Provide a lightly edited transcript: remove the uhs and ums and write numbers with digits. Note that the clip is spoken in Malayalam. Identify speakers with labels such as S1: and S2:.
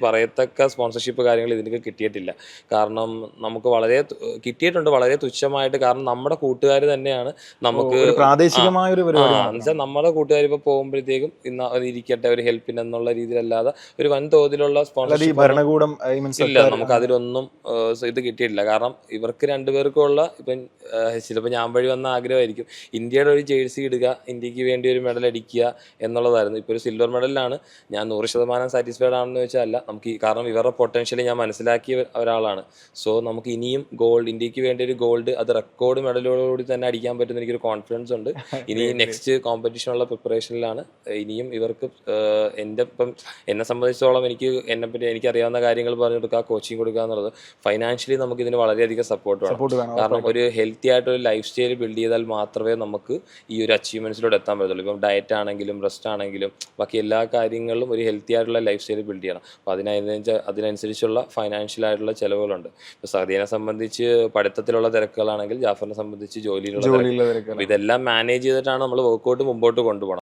S1: പറയത്തക്ക സ്പോൺസർഷിപ്പ് കാര്യങ്ങൾ ഇതിനൊക്കെ കിട്ടിയിട്ടില്ല. കാരണം നമുക്ക് കിട്ടിയിട്ടുണ്ട് വളരെ തുച്ഛമായിട്ട്. കാരണം നമ്മുടെ കൂട്ടുകാർ തന്നെയാണ് നമുക്ക്
S2: പ്രാദേശികമായ ഒരു പരിപാടി
S1: എന്നുവെച്ചാൽ നമ്മുടെ കൂട്ടുകാർ ഇപ്പോൾ പോകുമ്പോഴത്തേക്കും ഇരിക്കട്ടെ ഒരു ഹെൽപ്പിന് എന്നുള്ള രീതിയിലല്ലാതെ ഒരു വൻതോതിലുള്ള സ്പോൺസർഷിപ്പ്
S2: ഭരണകൂടം
S1: ഇല്ല. നമുക്ക് അതിലൊന്നും ഇത് കിട്ടിയിട്ടില്ല. കാരണം ഇവർക്ക് രണ്ടുപേർക്കും ഉള്ള ചിലപ്പോൾ ഞാൻ വഴി വന്ന ആഗ്രഹമായിരിക്കും ഇന്ത്യയുടെ ഒരു ജേഴ്സി ഇടുക, ഇന്ത്യക്ക് വേണ്ടി ഒരു മെഡൽ അടിക്കുക എന്നുള്ളതായിരുന്നു. ഇപ്പോൾ ഒരു സിൽവർ മെഡലിലാണ് ഞാൻ 100% സാറ്റിസ്ഫൈഡ് ആണെന്ന് വെച്ചാൽ അല്ല. നമുക്ക് കാരണം ഇവരുടെ പൊട്ടൻഷ്യൽ ഞാൻ മനസ്സിലാക്കിയ ഒരാളാണ്. സോ നമുക്ക് ഇനിയും ഇന്ത്യക്ക് വേണ്ടി ഒരു ഗോൾഡ്, അത് റെക്കോർഡ് മെഡലോടുകൂടി തന്നെ അടിക്കാൻ പറ്റുന്ന എനിക്കൊരു കോൺഫിഡൻസ് ഉണ്ട്. ഇനി നെക്സ്റ്റ് കോമ്പറ്റീഷനുള്ള പ്രിപ്പറേഷനിലാണ്. ഇനിയും ഇവർക്ക് എന്നെ സംബന്ധിച്ചിടത്തോളം എനിക്കറിയാവുന്ന കാര്യങ്ങൾ പറഞ്ഞു കൊടുക്കുക, കോച്ചിങ് കൊടുക്കുക എന്നുള്ളത് ഫൈനാൻഷ്യലി നമുക്ക് ഇതിന് വളരെയധികം സപ്പോർട്ട് വേണം. കാരണം ഒരു ഹെൽത്തി ആയിട്ടൊരു ലൈഫ് സ്റ്റൈൽ ബിൽഡ് ചെയ്താൽ മാത്രമേ നമുക്ക് ഈ ഒരു അച്ചീവ്മെന്റ്സിലൂടെ എത്താൻ പറ്റത്തുള്ളൂ. ഇപ്പം ഡയറ്റ് ആണെങ്കിലും റെസ്റ്റ് ആണെങ്കിലും ബാക്കി എല്ലാ കാര്യങ്ങളിലും ഒരു ഹെൽത്തി ആയിട്ടുള്ള ലൈഫ് സ്റ്റൈൽ ബിൽഡ് ചെയ്യണം. അപ്പോൾ അതിനനുസരിച്ചുള്ള ഫൈനാൻഷ്യൽ ആയിട്ടുള്ള ചിലവുകളുണ്ട്. ഇപ്പോൾ സദീനെ സംബന്ധിച്ച് പഠിത്തത്തിലുള്ള തിരക്കുകളാണെങ്കിൽ ജാഫറിനെ സംബന്ധിച്ച് ജോലിയിലുള്ള തിരക്കുകൾ. ഇതെല്ലാം മാനേജ് ചെയ്തിട്ടാണ് നമ്മൾ വർക്കൗട്ട് മുമ്പോട്ട് കൊണ്ടുപോകണം.